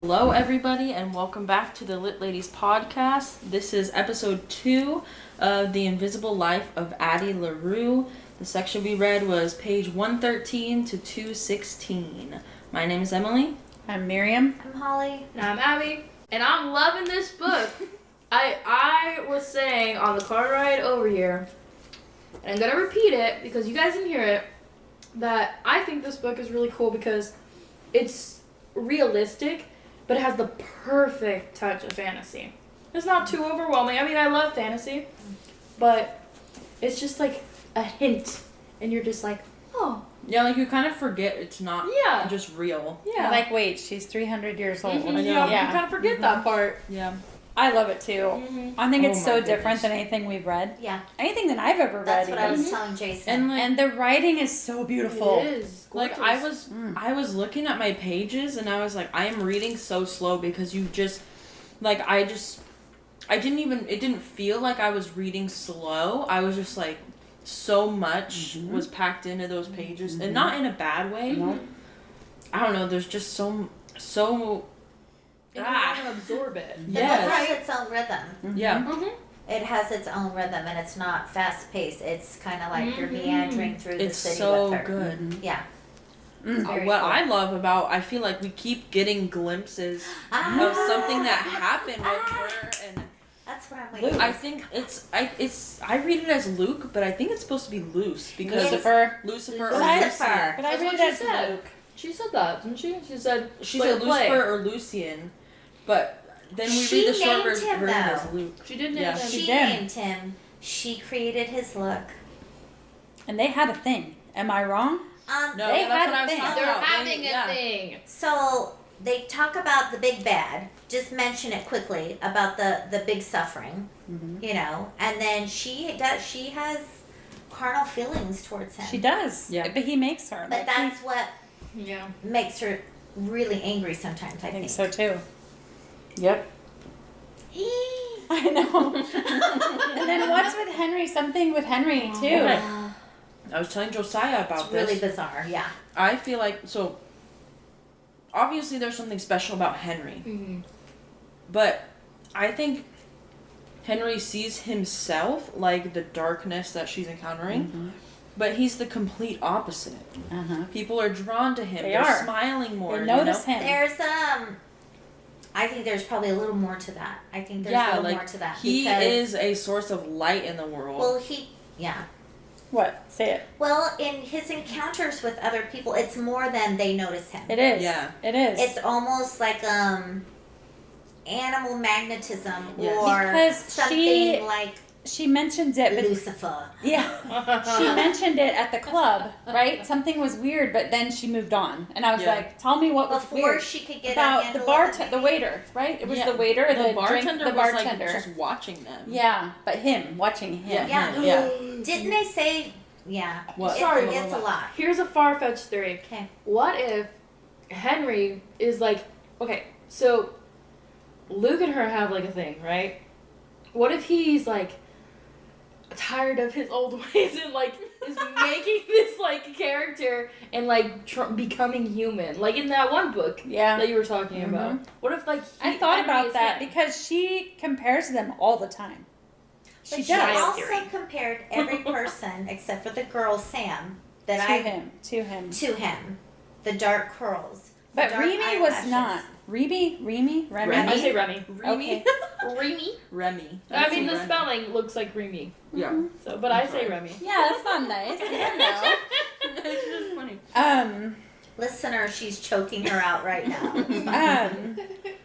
Hello everybody and welcome back to the Lit Ladies podcast. This is episode 2 of The Invisible Life of Addie LaRue. The section we read was page 113 to 216. My name is Emily. I'm Miriam. I'm Holly. And I'm Abby. And I'm loving this book. I was saying on the car ride over here, and I'm going to repeat it because you guys didn't hear it, that I think this book is really cool because it's realistic, but it has the perfect touch of fantasy. It's not too overwhelming. I mean, I love fantasy, but it's just like a hint, and you're just like, oh. Yeah, like you kind of forget it's not just real. Yeah. Like, wait, she's 300 years old. Mm-hmm. Yeah, you kind of forget that part. Yeah. I love it too. Mm-hmm. I think it's so goodness. different than anything we've read. Yeah. Anything that I've ever read. That's what I even. was telling Jason. And the writing is so beautiful. It is. Like Gorgeous. I was looking at my pages and I was like, I am reading so slow because you just, like, it didn't feel like I was reading slow. I was just like, so much was packed into those pages and not in a bad way. No. I don't know, there's just so And you want to absorb it. The book has its own rhythm. Yeah. Mm-hmm. It has its own rhythm, and it's not fast paced. It's kind of like you're meandering through the It's city so with her. good. Yeah. What I love about, I feel like we keep getting glimpses of something that happened with her, and That's what I'm waiting. I think I read it as Luke, but I think it's supposed to be Luce because Lucifer. Lucifer or Lucifer. Lucian. But I That's read what it she as said. Luke. She said that, didn't she? She said Lucifer play. or Lucian, but then we She read the short named him, version as though. Luke. She did name Yeah. him. She did. named him. She created his look. And they had a thing. Am I wrong? No, They that's had what I was a thing. talking They're about. having a thing. So they talk about the big bad. Just mention it quickly about the big suffering, you know. And then she has carnal feelings towards him. She does. Yeah. But he makes her. But Like, that's what Yeah. makes her really angry sometimes. I I think think. so too. Yep. I know. And then what's with Henry? Something with Henry too. Okay. I was telling Josiah about It's really this. bizarre. Yeah. I feel like, so obviously there's something special about Henry, Mm-hmm. but I think Henry sees himself like the darkness that she's encountering, but he's the complete opposite. People are drawn to him. They're are. smiling more. They notice him. There's I think there's probably a little more to that. I think there's a little more to that. He because, is a source of light in the world. Well, What? Say it. Well, in his encounters with other people, it's more than they notice him. It is. Yeah. It is. It's almost like animal magnetism Yes. or Because something like she mentioned it, but Lucifer. yeah, she mentioned it at the club, right? Something was weird, but then she moved on, and I was like, "Tell me what was Before weird." she could get About the waiter, right? It was the waiter, or the bartender drink, the was bartender. like just watching them. Yeah, but him watching him. Yeah. Yeah. Didn't they say? Yeah. What? Sorry, it's a lot. Here's a far-fetched theory. Okay. What if Henry is like, okay, so Luke and her have like a thing, right? What if he's like tired of his old ways and like is making this like character and like becoming human, like in that one book that you were talking about? What if like I thought Henry about is that him? because she compares them all the time. But She does. also compared every person except for the girl Sam that to him. to him, the dark curls. the But dark Remy was eyelashes. not. Remy? I say Remy. Remy. Remy. Remy. I mean, the Remy. spelling looks like Remy. Yeah. So, but I say Remy. Yeah, that's not nice. I It's just funny. don't know. Listener, she's choking her out right now.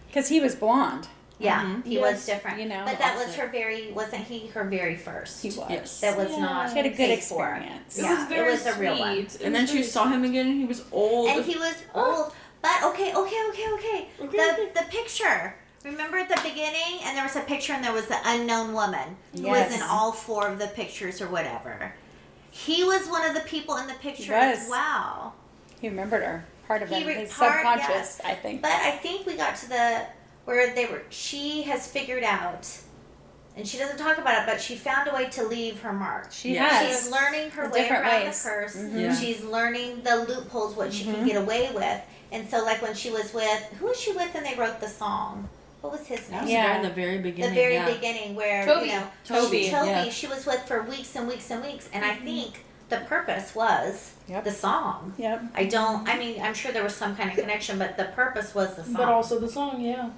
Because he was blonde. Yeah, he was Yes. different. You know, but that was opposite. wasn't he her very first? He was. Yes. That was not. She had a good paid for. experience. It Yeah, was very it was a real one. sweet. It And was then she very saw him again and he was old. And he was old. But okay. Okay. The picture. Remember at the beginning, and there was a picture, and there was the unknown woman who Yes. was in all 4 of the pictures or whatever. He was one of the people in the picture Yes. as well. He remembered her. Part of He him. His part- subconscious, yes. I think. But I think we got to the where they were. She has figured out and she doesn't talk about it, but she found a way to leave her mark. She Yeah. has. She's learning her In way different around ways. the curse. Yeah. She's learning the loopholes, what she can get away with. And so, like when she was with, who was she with? And they wrote the song. What was his That name? was Yeah. the guy in the very beginning. The very yeah. beginning, where Toby. you know Toby, yeah. she was with for weeks and weeks and weeks, and I think the purpose was Yep. the song. Yep. I mean, I'm sure there was some kind of connection, but the purpose was the song. But also the song, yeah.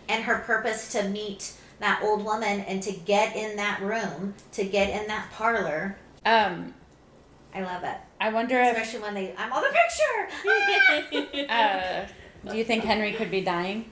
And her purpose to meet that old woman and to get in that room, to get in that parlor. I love it. I wonder if Especially when I'm on the picture! do you think Henry could be dying?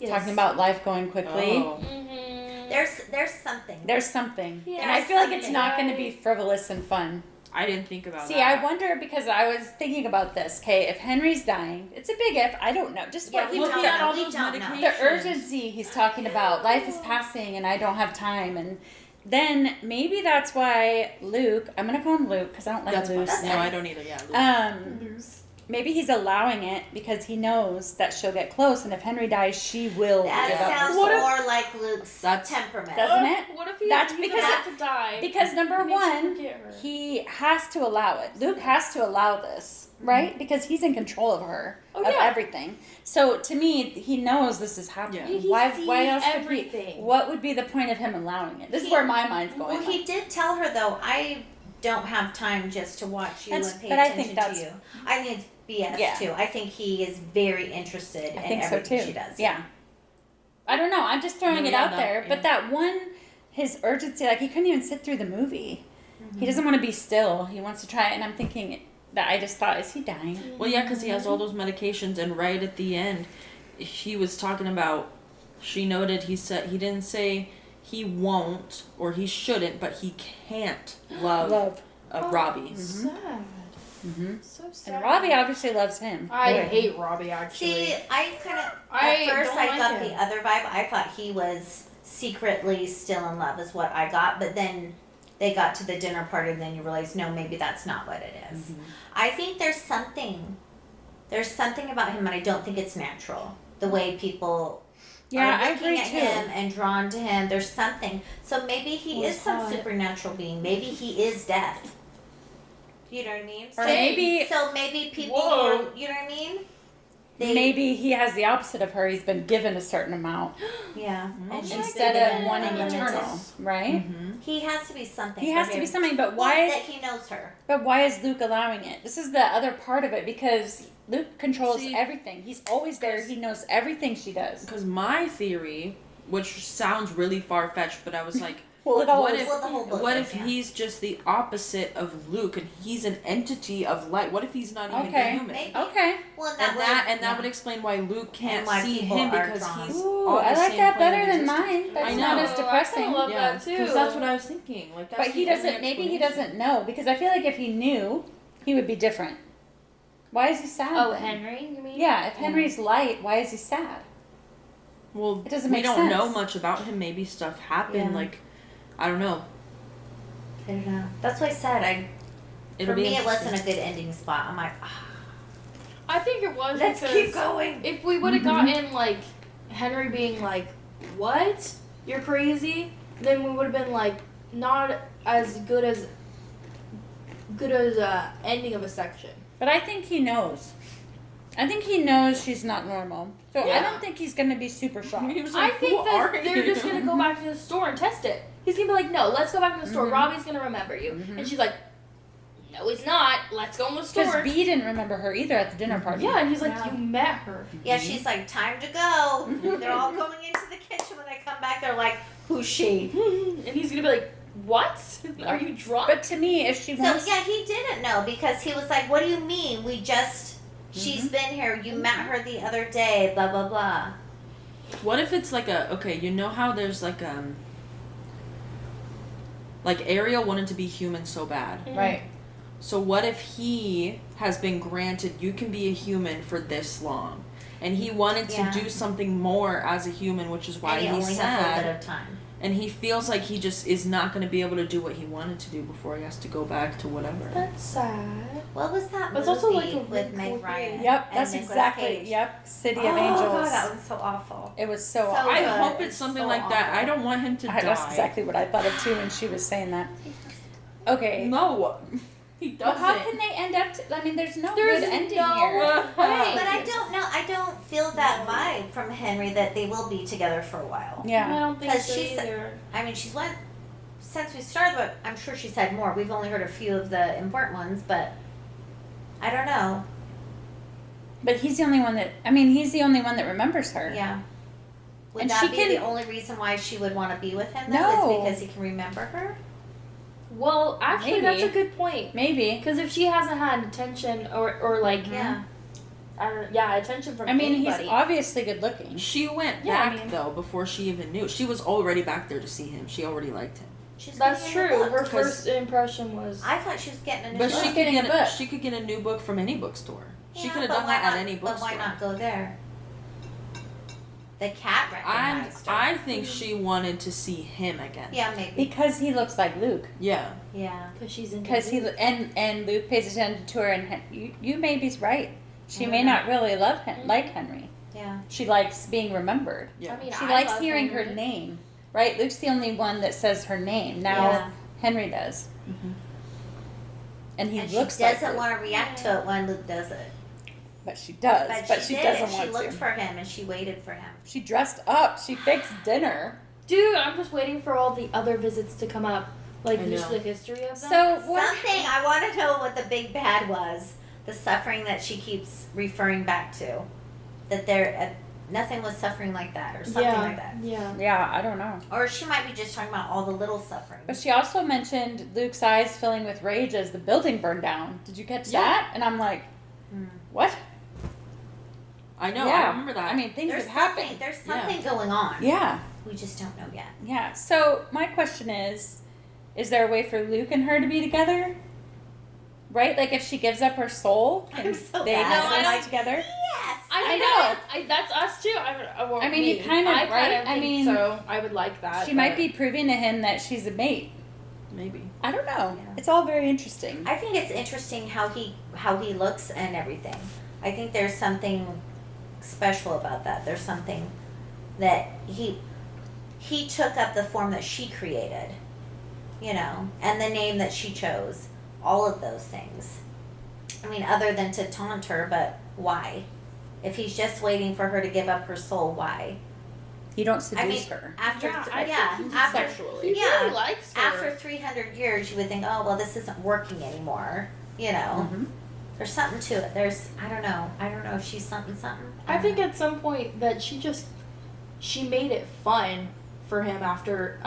Yes. Talking about life going quickly. Oh. Mm-hmm. There's something. There's something. Yeah. And I feel like it's Something. not going to be frivolous and fun. I didn't think about See, that. I wonder because I was thinking about this. Okay, if Henry's dying, it's a big if. I don't know. Just Yeah, what we he don't was know. all We those don't know. medications. the urgency he's talking about. Life is passing and I don't have time. And then maybe that's why Luke, I'm going to call him Luke because I don't like That's fine. Luce. No, I don't either. Yeah. Maybe he's allowing it because he knows that she'll get close. And if Henry dies, she will give That up. sounds What if- more like Luke's That's- temperament. Doesn't it? What if he That's he's because about to die? Because number Makes you one, forget her. he has to allow it. Luke has to allow this, right? Because he's in control of her, Oh, of yeah. everything. So to me, he knows this is happening. Yeah. He Why sees else would he? everything. What would be the point of him allowing it? This is where my mind's going. Well, he did tell her though, I don't have time just to watch you That's- and pay but I attention think that's- to you. I think it's BS Yeah. too. I think he is very interested I in think so everything too. she does. Yeah. I don't know. I'm just throwing No, it yeah, out no, there. yeah. But that one, his urgency, like he couldn't even sit through the movie. He doesn't want to be still. He wants to try it. And I'm thinking that I just thought, is he dying? Well, yeah, because he has all those medications, and right at the end, he was talking about. She noted he didn't say he won't or he shouldn't, but he can't love, Robbie. Sad. Mm-hmm. So sad. And Robbie obviously loves him. I Boy. hate Robbie actually. See, I kind of I at first don't I like got him. the other vibe. I thought he was secretly still in love, is what I got. But then they got to the dinner party, and then you realize, no, maybe that's not what it is. Mm-hmm. I think there's something about him, and I don't think it's natural. The way people Yeah, are I looking agree at too. him and drawn to him. There's something. So maybe he Well, is some hot. supernatural being. Maybe he is death. You know what I mean? Or maybe So maybe people Whoa. who are, you know what I mean? maybe he has the opposite of her. He's been given a certain amount Yeah. Oh And she's instead given of wanting unlimited. eternal, right? Mm-hmm. He has to be something. He for has to him. be something, but Well, why? that he knows her. But why is Luke allowing it? This is the other part of it because Luke controls See, everything. He's always there. He knows everything she does. Because my theory, which sounds really far fetched, but I was like, Well, it what always. if Well, the whole book what is, if yeah. he's just the opposite of Luke and he's an entity of light? What if he's not even Okay. human? Maybe. Okay. Well, And that yeah. would explain why Luke can't why see people him are because drawn. he's Ooh, on I the like same that plane better of than existence. mine. That's I not know. as depressing. I kinda love Yeah, that too. because that's what I was thinking. Like, that's But he the only doesn't. Maybe he explanation. doesn't know because I feel like if he knew, he would be different. Why is he sad? Oh, then? Henry, you mean? Yeah, if Henry's light, why is he sad? Well, It doesn't we make don't sense. know much about him. Maybe stuff happened. Yeah. Like, I don't know. I don't know. That's why I said It'll for be me it interesting. wasn't a good ending spot. I'm like, I think it was let's because keep going. if we would have gotten like Henry being like, "What? You're crazy," then we would have been like not as good as ending of a section. But I think he knows. I think he knows she's not normal. So I Yeah. don't think he's gonna be super shocked. He was I like, think "Who that are they're you?" just gonna go back to the store and test it. He's gonna be like, "No, let's go back to the store. Mhm. Robbie's gonna remember you," Mhm. and she's like, "No, he's not. Let's go in the store." Because B didn't remember her either at the dinner party. Yeah, and he's like, Yeah. "You met her." Yeah, she's like, time to go. They're all going into the kitchen. When they come back, they're like, who's she? And he's gonna be like, "What? Are you drunk?" But to me, if she So wants, yeah, he didn't know because he was like, what do you mean? She's been here. You met her the other day. Blah blah blah. What if it's like you know how there's like Ariel wanted to be human so bad. right? So what if he has been granted you can be a human for this long, and he wanted Yeah. to do something more as a human, which is why and he he's only has a little bit sad. of time. And he feels like he just is not going to be able to do what he wanted to do before he has to go back to whatever. That's sad. What was that But it's movie also like a with really Meg cool Ryan? thing. Yep, and that's Nicolas exactly. Cage? Yep, City of Oh Angels. god, that was so awful. It was so So awful. I good. hope it's something So like that. awful. I don't want him to die. That's exactly what I thought of too when she was saying that. Okay. No, he Well, doesn't. how can they end up? I mean, there's no There's good ending no here. way. But I don't know. I don't feel that vibe from Henry that they will be together for a while. I Yeah. don't think 'Cause so she's- either. I mean, she's went since we started, but I'm sure she's had more. We've only heard a few of the important ones, but I don't know. But he's the only one that. I mean, he's the only one that remembers her. Yeah. Would And that she be can- the only reason why she would want to be with him? Though, No. is because he can remember her. Well, actually, Maybe. that's a good point. Maybe. Because if she hasn't had attention or like, Yeah. I don't, yeah, attention from I mean, anybody. he's obviously good looking. She went Yeah, I back mean- though before she even knew. She was already back there to see him. She already liked him. She's That's getting a true. book. Her 'Cause- first impression was. I thought she was getting a new But book. she could getting get a book. she could get a new book from any bookstore. She Yeah, could have but done why that at not- any bookstore. But why not go there? The cat recognized her. I think she wanted to see him again. Yeah, maybe. Because he looks like Luke. Yeah. Yeah. Because she's in. Because he and Luke pays attention to her, and you may be right. She may Mhm. not really love him like Henry. Yeah. She likes being remembered. Yeah. I mean, She I likes love hearing her Henry. name. Right? Luke's the only one that says her name. Now Yeah. Henry does. Mhm. And he And she looks like doesn't Luke. want to react to it when Luke does it. But she does. But she did doesn't it. want She looked to. for him and she waited for him. She dressed up. She fixed dinner. Dude, I'm just waiting for all the other visits to come up. Like, I just know. the history of them. So what? Something I want to know what the big bad was. The suffering that she keeps referring back to. That there, nothing was suffering like that, or something yeah. like that. Yeah. Yeah, I don't know. Or she might be just talking about all the little suffering. But she also mentioned Luke's eyes filling with rage as the building burned down. Did you catch Yeah. that? And I'm like, Hmm. what? I know. Yeah. I remember that. I mean, things There's have happened. something. There's something going on. Yeah, We just don't know yet. yeah. So my question is there a way for Luke and her to be together? Right? Like if she gives up her soul, I'm can so they bad. exist No, I- together? Yes. I know. That's us too. well, I mean, me. you kind of- I right? Kind of I think mean, so. I would like that. She might but- be proving to him that she's a mate. Maybe. I don't know. Yeah. It's all very interesting. I think it's interesting how he looks and everything. I think there's something special about that. There's something that he took up the form that she created, you know, and the name that she chose. All of those things. I mean, other than to taunt her, but why? If he's just waiting for her to give up her soul, why? You don't seduce I mean, her. after Yeah, I think he's after sexually. He yeah, really likes her. after 300 years, you would think, oh well, this isn't working anymore. You know. Mhm. There's something to it. There's I don't know if she's something. I think at some point that she made it fun for him after.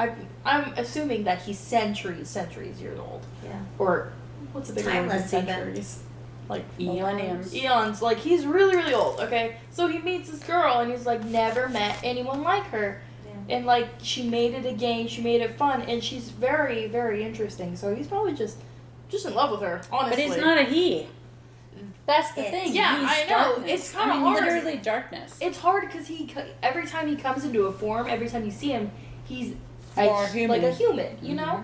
I'm assuming that he's centuries years old. Yeah. Or what's a bigger word than Timeless even. centuries? Like Millenniums. eons. Like he's really old. Okay, so he meets this girl and he's like never met anyone like her. Yeah. And like she made it a game, she made it fun, and she's very interesting. So he's probably just in love with her, But honestly. it's not a he. That's the It's- thing. Yeah, He's I know. darkness. It's kinda I mean, hard. literally darkness. It's hard because every time he comes into a form, every time you see him, he's More human. like a human, you know.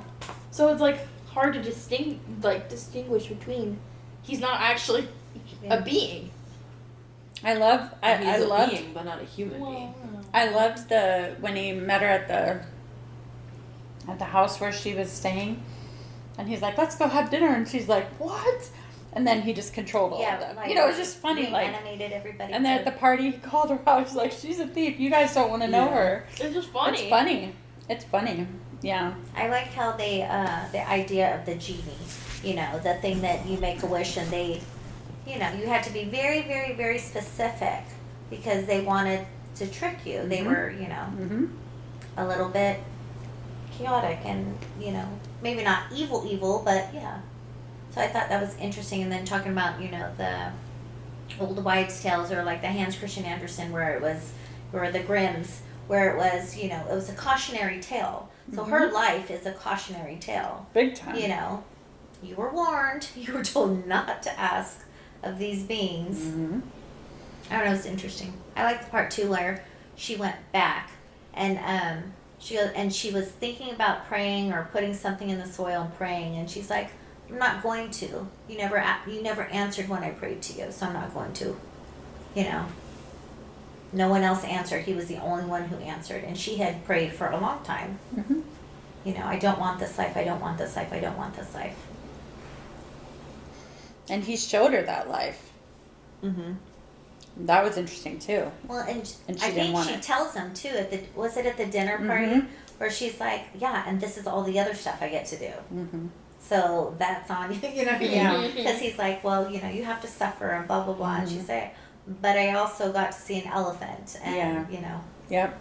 So it's like hard to distinguish between. He's not actually a being. I love. I He's a loved. being, but not a human being. I loved when he met her at the house where she was staying, and he's like, "Let's go have dinner," and she's like, "What?" And then he just controlled all of them. like, You know, it was just funny. Like, animated everybody. and then at the party, he called her out. She's like, "She's a thief. You guys don't want to know Yeah. her." It's just funny. It's funny. It's funny. Yeah. I like how they the idea of the genie. You know, the thing that you make a wish and they, you know, you had to be very specific because they wanted to trick you. They Mhm. were, you know, Mm-hmm. a little bit chaotic and, you know, maybe not evil, but yeah. So I thought that was interesting. And then talking about, you know, the old wives' tales or like the Hans Christian Andersen or the Grimms where it was, you know, it was a cautionary tale. So her life is a cautionary tale. Big time. You know, you were warned. You were told not to ask of these beings. Mm-hmm. I don't know. It's interesting. I like the part too where she went back and She goes, and she was thinking about praying or putting something in the soil and praying, and she's like, I'm not going to. You never answered when I prayed to you, so I'm not going to. You know. No one else answered. He was the only one who answered, and she had prayed for a long time. Mm-hmm. You know, I don't want this life. I don't want this life. I don't want this life. And he showed her that life. Mm-hmm. That was interesting too. Well, and And she I didn't think want she it. tells him too. Was it at the dinner party Mhm. where she's like, "Yeah, and this is all the other stuff I get to do." Mm-hmm. So that's on you. You know what I mean? Yeah. Because he's like, "Well, you know, you have to suffer and blah blah blah." And she's like, "But I also got to see an elephant and Yeah. you know, Yep.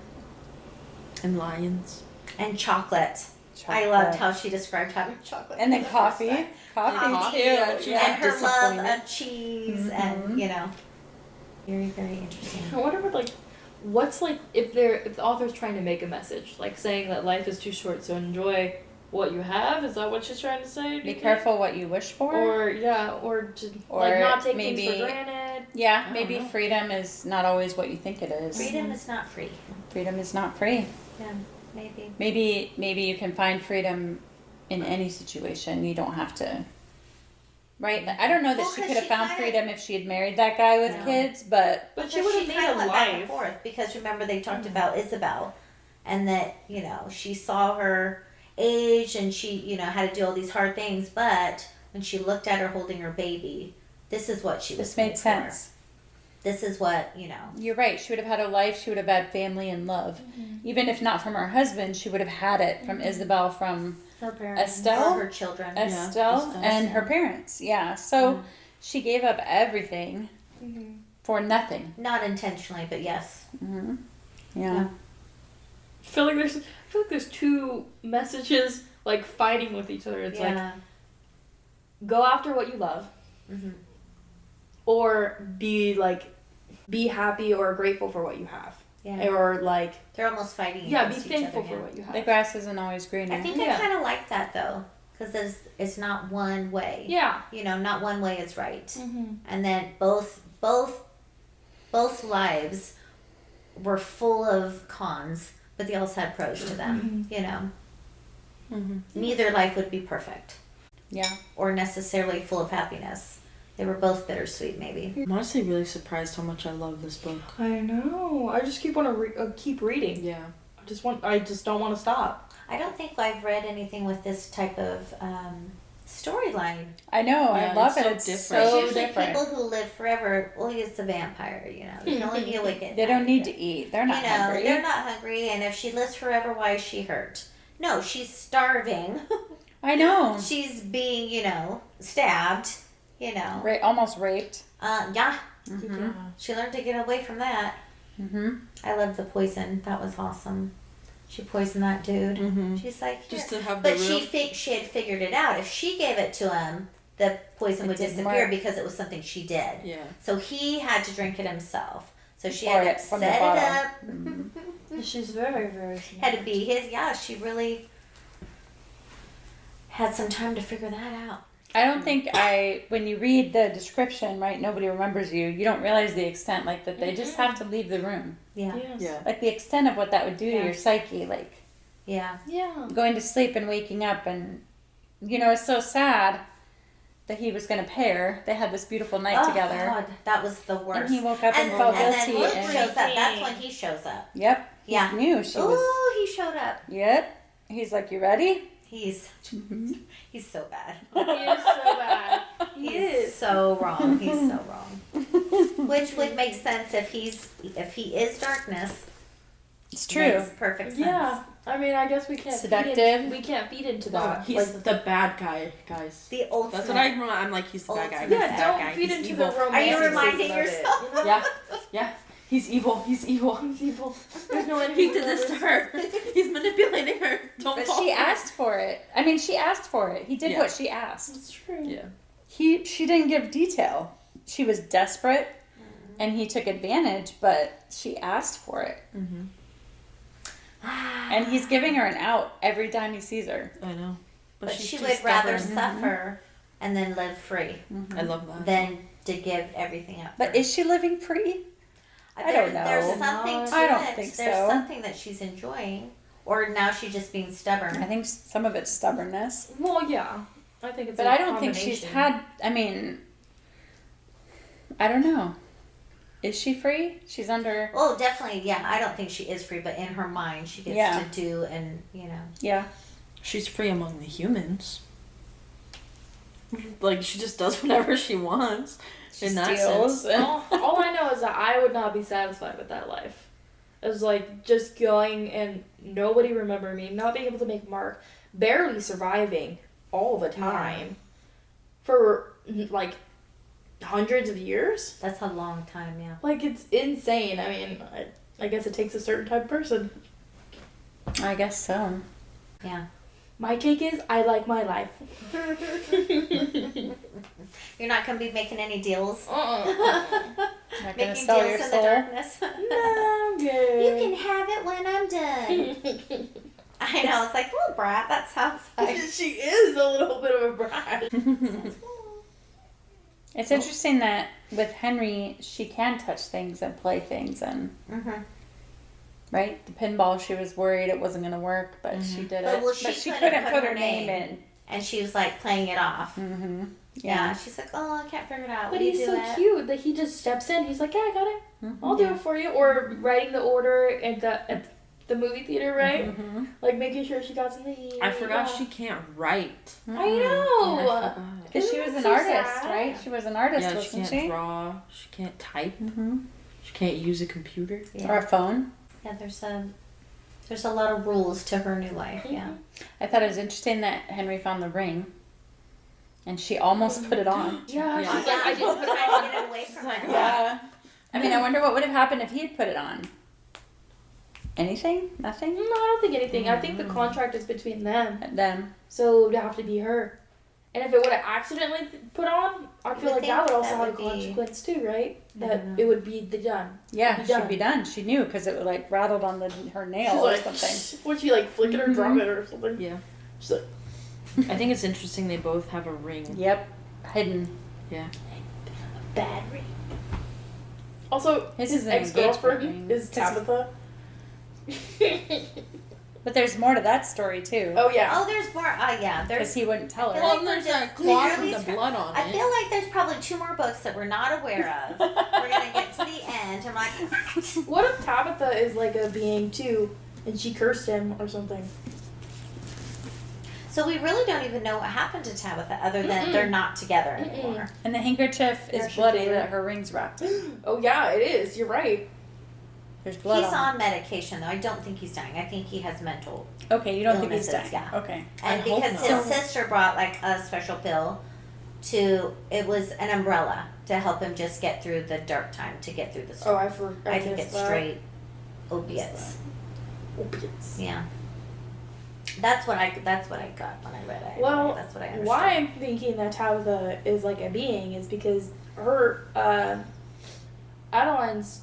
And lions. and chocolate." I Chocolate. loved how she described having chocolate. And for then the first coffee. time. Coffee too. Yeah, she Yeah. And her love disappointed. of cheese, Mhm. and you know, very very interesting. I wonder what like, what's like if the author's trying to make a message, like saying that life is too short, so enjoy what you have. Is that what she's trying to say? do Be you think? careful what you wish for. Or yeah, or to Or like not take maybe- things for granted. Yeah, don't maybe know. freedom is not always what you think it is. Freedom is not free. Freedom is not free. Yeah, maybe. Maybe you can find freedom in any situation. You don't have to. Right? I don't know that Well, she 'cause could have she found kinda- freedom if she had married that guy with No. kids, but But she Because would have made kinda a went back and life. forth because remember they talked about Isabel, and that you know she saw her age and she you know had to do all these hard things, but when she looked at her holding her baby, this is what she was. this made for. sense. This is what you know. You're right. She would have had a life. She would have had family and love. Even if not from her husband, she would have had it from Isabel, from Her parents, Estelle? or her children. Estelle, Estelle, and yeah. her parents. Yeah. So she gave up everything Mm-hmm. for nothing. Not intentionally, but yes. Mm-hmm. Yeah. Yeah. I feel like there's two messages like fighting with each other. It's like yeah. go after what you love, Mm-hmm. or be happy or grateful for what you have, Yeah. or like They're almost fighting. yeah, be against each thankful other, for yeah. what you have. The grass isn't always greener. I think Yeah. I kind of like that though, because it's not one way. Yeah. You know, not one way is right. Mm-hmm. And then both lives were full of cons, but they also had pros to them. You know, Mm-hmm. neither life would be perfect Yeah. or necessarily full of happiness. They were both bittersweet, maybe. I'm honestly really surprised how much I love this book. I know. I just keep want to keep reading. Yeah. I just don't want to stop. I don't think I've read anything with this type of storyline. I know. I Yeah, love it's it. so It's different. There's so usually different. people who live forever. Well, he's a vampire, you know. You can only be awake at They don't night. need to eat. They're not you know, hungry. they're not hungry, and if she lives forever, why is she hurt? No, she's starving. I know. She's being, you know, stabbed. You know, Almost raped. yeah. Mm-hmm. She learned to get away from that. Mm-hmm. I love the poison. That was awesome. She poisoned that dude. Mm-hmm. She's like, Just "Here." to have But the real... she had figured it out. If she gave it to him, the poison It would didn't disappear work. because it was something she did. Yeah. So he had to drink it himself. So she Pour had it to from the set it bottle. up. She's very, very smart. Had to be his. Yeah, she really had some time to figure that out. I don't think when you read the description, right, nobody remembers you, you don't realize the extent, like, that they just have to leave the room. Yeah. Yes. Yeah. Like, the extent of what that would do Yeah. to your psyche, like, Yeah. Yeah. going to sleep and waking up, and, you know, it's so sad that he was going to pay her. They had this beautiful night Oh, together. God, that was the worst. And he woke up and felt and then guilty. Luke and- shows up. That's when he shows up. Yep. He Yeah. knew she was. Ooh, he showed up. Yep. He's like, you ready? He's so bad. He is so bad. He He's is. so wrong. He's so wrong. Which would make sense if he is darkness. It's true. Makes perfect sense. Yeah. I mean, I guess we can't Seductive. we can't feed into No, that. he's Like, the bad guy, guys. The ultimate. That's what I remember. I'm like, he's the bad guy. He's Ultimate. the yeah, bad don't guy. feed He's into evil. the romance. Are you reminding about it, yourself? you know? Yeah. Yeah. He's evil. He's evil. He's evil. There's no He did this to her. He's manipulating her. Don't But fall she for it. asked for it. I mean, she asked for it. He did Yeah. what she asked. That's true. Yeah. She didn't give detail. She was desperate, and he took advantage, but she asked for it. Mm-hmm. And he's giving her an out every time he sees her. I know. But she's she too would rather stubborn. suffer and then live free I love that. than to give everything up. But is she living free? I don't know. There's something to I don't it. think There's so. something that she's enjoying. Or now she's just being stubborn. I think some of it's stubbornness. Well, yeah. I think it's But a I don't think she's combination. had, I don't know. Is she free? She's under. Oh, definitely, yeah. I don't think she is free, but in her mind, she gets to do and, Yeah. She's free among the humans. Like, she just does whatever she wants. She in that steals. sense. All I know is that I would not be satisfied with that life. It was like just going and nobody remember me, not being able to make a mark, barely surviving all the time for like hundreds of years. That's a long time, yeah. Like, it's insane. I mean, I guess it takes a certain type of person. I guess so. Yeah. My take is I like my life. You're not going to be making any deals? Not gonna Making sell deals your in the soul. darkness? No, I'm good. You can have it when I'm done. I know, it's like, little brat, that sounds like... She is a little bit of a brat. It's interesting that with Henry, she can touch things and play things and right. The pinball, she was worried it wasn't going to work, but she did it. Well, but she couldn't put her name in. And she was like playing it off. Mm-hmm. Yeah. She's like, oh, I can't figure it out. But Will you he's do so it? cute that he just steps in. He's like, yeah, I got it. I'll do it for you. Or writing the order at the movie theater, right? Like making sure she got something to eat. I forgot she can't write. I know. I forgot. Because she was Isn't an that so artist, sad? right? She was an artist, Yeah, she wasn't can't she? draw. She can't type. She can't use a computer. Yeah. Or a phone. Yeah, there's a lot of rules to her new life, yeah. I thought it was interesting that Henry found the ring. And she almost put it on. Yeah, Yeah. she's like, I didn't put it trying on. to get it away from her. Yeah. I mean, I wonder what would have happened if he'd put it on. Anything? Nothing? No, I don't think anything. I think the contract is between them. Them. So it would have to be her. And if it would have accidentally put on, I feel like think that would also that have a would be- consequence too, right? That it would be done. Yeah, Be she'd done. be done. She knew because it would like rattled on her nail She's or like, something. would she like flick it or drop it or something? Yeah. She's like, I think it's interesting they both have a ring. Yep. Hidden. Yeah. bad ring. Also, His his is an ex-girlfriend engagement is ring. Tabitha. But there's more to that story too. Oh yeah. Oh, there's more, yeah, Because there's... he wouldn't tell I her. feel like Well, there's we're that just cloth barely with the blood on I it. feel like there's probably 2 more books that we're not aware of. We're gonna get to the end. I'm like, What if Tabitha is like a being too, and she cursed him or something? so we really don't even know what happened to Tabitha other than they're not together anymore. And the handkerchief Yeah, is she bloody told her. that her ring's wrapped. Oh yeah, it is. You're right. There's blood He's on. on medication though. I don't think he's dying. I think he has mental. Okay, you don't think he's illnesses, dying. yeah. Okay. And I hope because not. his sister brought like a special pill it was an umbrella to help him just get through the dark time, to get through the Oh, storm. I forgot. I think it's straight opiates. Opiates. Yeah. That's what I got when I read it. Well, that's what I understood. why I'm thinking that Tabitha is like a being is because her Adeline's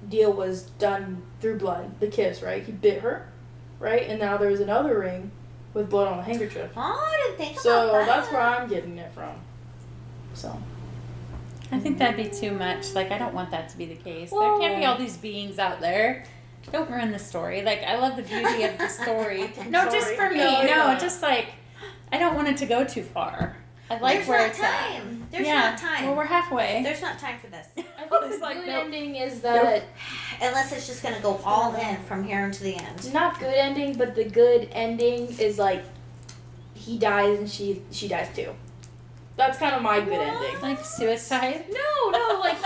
deal was done through blood, the kiss, right? He bit her, right? And now there's another ring with blood on the handkerchief. Oh, I didn't think So about that. that's where I'm getting it from. So I think that'd be too much. Like, I don't want that to be the case. Well- there can't be all these beings out there. Don't ruin the story. Like, I love the beauty of the story. No, just Sorry. for me. No, No, yeah. just like, I don't want it to go too far. I like There's where not it's time. There's yeah. not time. Well, we're halfway. There's not time for this. I think It's the like, good nope. ending is that Unless it's just gonna go all in from here to the end. not good ending, but the good ending is like he dies and she dies too. That's kind of my good ending. Like suicide. No, like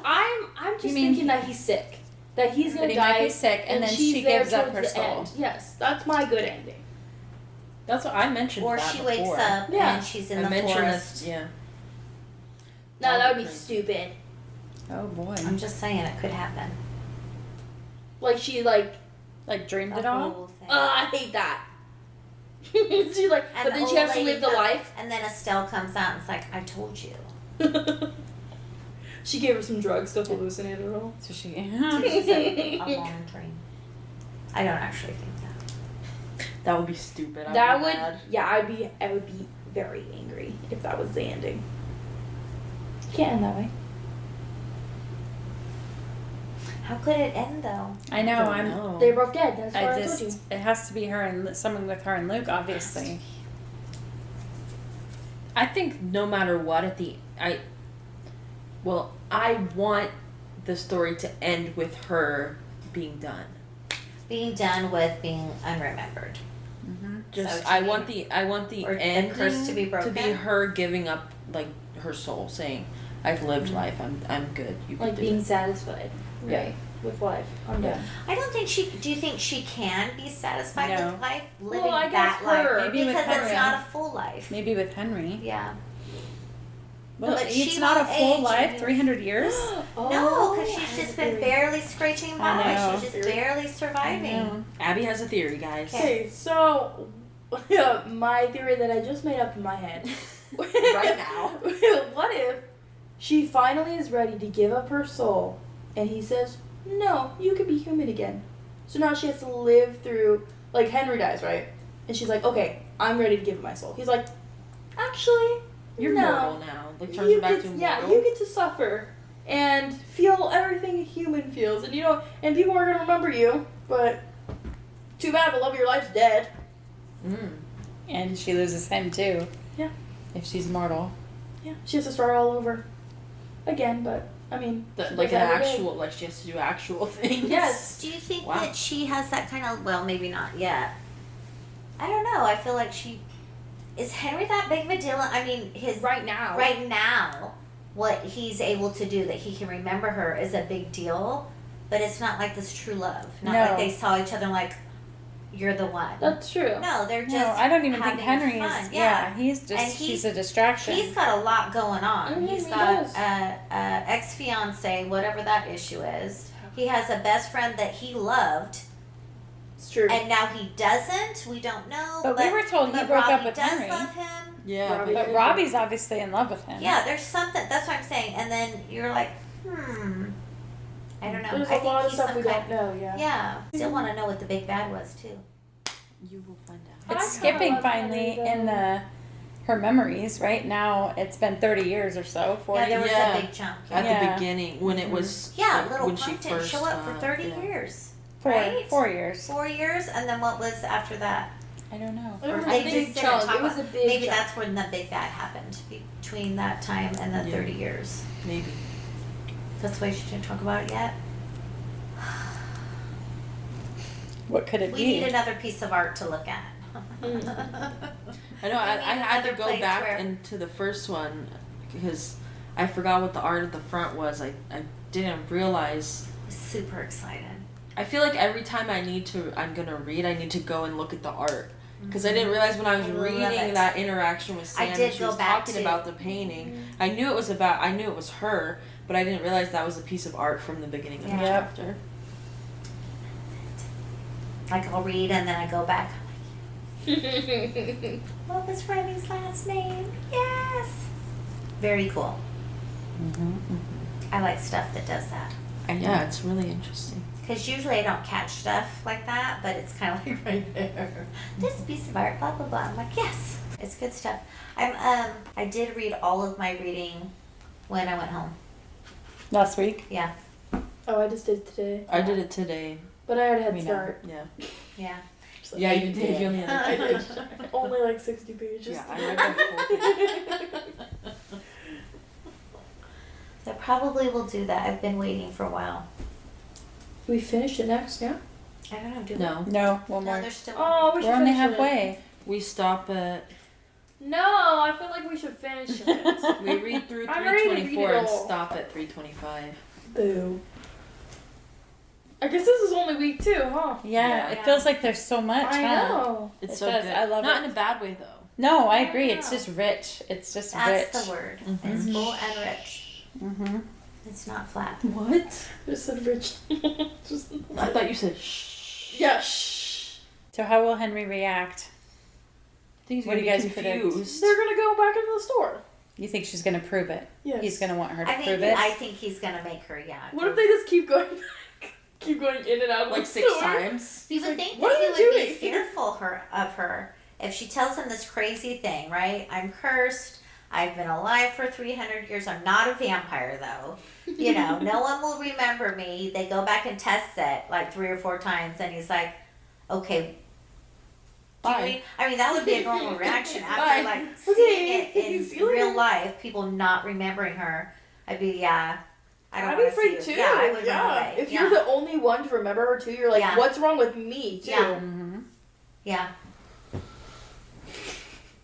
I'm just You mean- thinking that he's sick. That he's gonna That he die might be sick, and then she's she there gives up towards her the soul. end. Yes, that's my good ending. That's what I mentioned. Or that she before. wakes up Yeah. and she's in I the mentioned forest. this. Yeah. No, that would be Crazy. stupid. Oh boy. I'm just saying it could happen. Like she like, Like dreamed The it all. whole thing. I hate that. She like, And but the then she old has to lady live the comes- life. And then Estelle comes out and it's like, I told you. She gave her some drugs to hallucinate it all. So she. She said a long dream. I don't actually think that. That would be stupid. I'd That be would, mad. yeah, I would be very angry if that was the ending. Can't end that way. How could it end though? I know. I don't know. They're both dead. That's what I told you. It has to be her and someone with her and Luke, obviously. I think no matter what, I want the story to end with her being done. Being done with being unremembered. Just So I want the Or the ending curse to be broken? her giving up like her soul, saying, "I've lived life. I'm good. You can Like do being it." satisfied. Yeah. Right. With life. I'm done. I don't think do you think she can be satisfied No. with life? Living I guess that life? her. Maybe with Because it's Henry. not a full life. Maybe with Henry. Yeah. Well, But it's she not a won't full age, life, I mean- 300 years? No, because she's just been barely scraping I by. know. She's just barely surviving. Abby has a theory, guys. Okay, so my theory that I just made up in my head. Right now. What if she finally is ready to give up her soul and he says, "No, you can be human again." So now she has to live through, like Henry dies, right? And she's like, "Okay, I'm ready to give up my soul." He's like, "Actually, You're no. mortal now. Like turns her back to mortal. Yeah, you get to suffer and feel everything a human feels, and and people are gonna remember you, but too bad the love of your life's dead." And she loses him too. Yeah. If she's mortal. Yeah, she has to start all over again, but I mean, she Like does an every day. actual, like she has to do actual things. Yes. Do you think Wow. that she has that kind of, well, maybe not yet. I don't know. I feel like is Henry that big of a deal? I mean, Right now. right now, what he's able to do, that he can remember her, is a big deal, but it's not like this true love. Not No. like they saw each other like, you're the one. That's true. No, they're just No, I don't even think having Henry fun. is. Yeah, he's just, And she's a distraction. He's got a lot going on. Mhm, He's he got does. a ex-fiance, whatever that issue is. He has a best friend that he loved, It's true. and now he doesn't. We don't know. But we were told he but broke up Robbie with does Henry. love him. Yeah. Robbie- But Robbie's obviously in love with him. Yeah, there's something. That's what I'm saying. And then you're like, I don't know. There's I a think lot of he's stuff we some don't know, yeah. Yeah. Still want to know what the big bad was too. You will find out. I It's kinda skipping love finally Henry, in though. her memories. Right now, it's been 30 years or so. 40 Yeah, there was Yeah. a big jump. At Yeah. the beginning, when it was Yeah, like, little when she Punk didn't first show up for 30 yeah. years. Four, Right? 4 years. 4 years, and then what was after that? I don't know. I remember They the just big didn't challenge. talk It was a about- big Maybe jump. that's when the big bad happened, between that time and the Yeah. 30 years. Maybe. That's why she didn't talk about it yet. What could it We be? need another piece of art to look at. I know. We I need had to another go place back where- into the first one because I forgot what the art at the front was. I didn't realize. Super excited. I feel like every time I'm gonna read, I need to go and look at the art. Because I didn't realize when I was I love reading it. that interaction with I Sam did and she go was back talking to- about the painting. I knew it was her, but I didn't realize that was a piece of art from the beginning of the Yeah. chapter. Like I'll read and then I go back. What was Remy's last name? Yes. Very cool. I like stuff that does that. Yeah, it's really interesting. Because usually I don't catch stuff like that, but it's kind of like right there. This piece of art, blah, blah, blah. I'm like, yes, it's good stuff. I did read all of my reading when I went home. Last week? Yeah, Oh, I just did it today. I did it today. But I already had Me to now. start. Yeah. yeah. So Yeah, you did. Yeah. You only had I a did. Only like 60 pages. Yeah, I read the whole thing. So I probably will do that. I've been waiting for a while. We finished it next, yeah? I don't know, do we? No, No, one No, more. there's still Oh, we should We're only finish it. halfway. we stop at No, I feel like we should finish it. we read through I'm ready to read 324 it and all. stop at 325. Boo. I guess this is only week 2, huh? Yeah, Yeah. it feels like there's so much, I huh? know. It's It so does. good. I love Not it. in a bad way though. No, I agree. Yeah. It's just rich. It's just That's rich. the word. Mhm. It's full and rich. Mm-hmm. It's not flat. What? Just said rich. Just I thought you said shh. yeah. Shh. So how will Henry react? Things What do you guys predict? confused. They're gonna go back into the store. You think she's gonna prove it? Yes. He's gonna want her to I prove think it? I think he's gonna make her, yeah. What if they just keep going back? Keep going in and out of Like the 6 store? times. You would like, think "What that he are would you be doing?" fearful of her if she tells him this crazy thing, right? I'm cursed. I've been alive for 300 years. I'm not a vampire, though. You know, no one will remember me. They go back and test it like 3 or 4 times, and he's like, okay. Bye. I mean, that would be a normal reaction after, Bye. like, Okay. seeing it See in you later. real life, people not remembering her. I'd be, I don't I'd want be to afraid see too. you. Yeah, I would run away. If you're the only one to remember her too, you're like, Yeah. what's wrong with me too? Yeah. Mm-hmm. Yeah,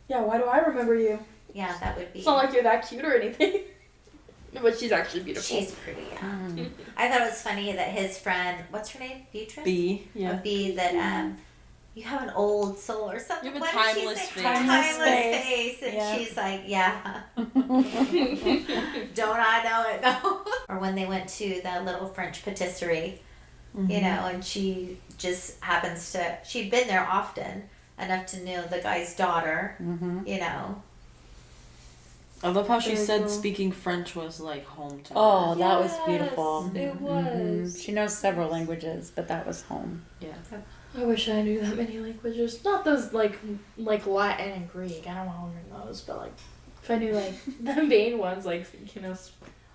Yeah, why do I remember you? yeah, that would be. It's not like you're that cute or anything. But she's actually beautiful. She's pretty, yeah. Mm-hmm. I thought it was funny that his friend, what's her name? Beatrice? B. A Yeah. B, that, you have an old soul or something. You have a What did she timeless say? face. Timeless face. And Yeah. she's like, yeah. Don't I know it? No. Or when they went to the little French patisserie, you know, and she just happens to, she'd been there often enough to know the guy's daughter, Mm-hmm. you know. I love how she Very said cool. speaking French was like home to her. Oh, that was beautiful. It Mhm. was. She knows several languages, but that was home. I wish I knew that many languages. Not those like Latin and Greek. I don't want to learn those, but like if I knew like the main ones, like you know,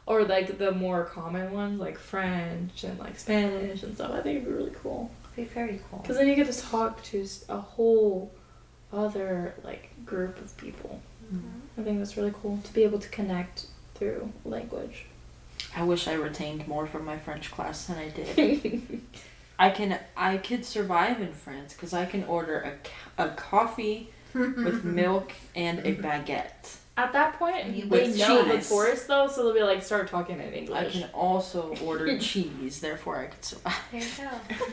or like the more common ones like French and like Spanish and stuff, I think it'd be really cool. It'd be very cool. Because then you get to talk to a whole other like group of people. I think that's really cool to be able to connect through language. I wish I retained more from my French class than I did. I could survive in France because I can order a coffee with milk and a baguette. At that point, You they with know the cheese. tourists though, so they'll be like start talking in I English. can also order cheese, therefore I could survive. There you go.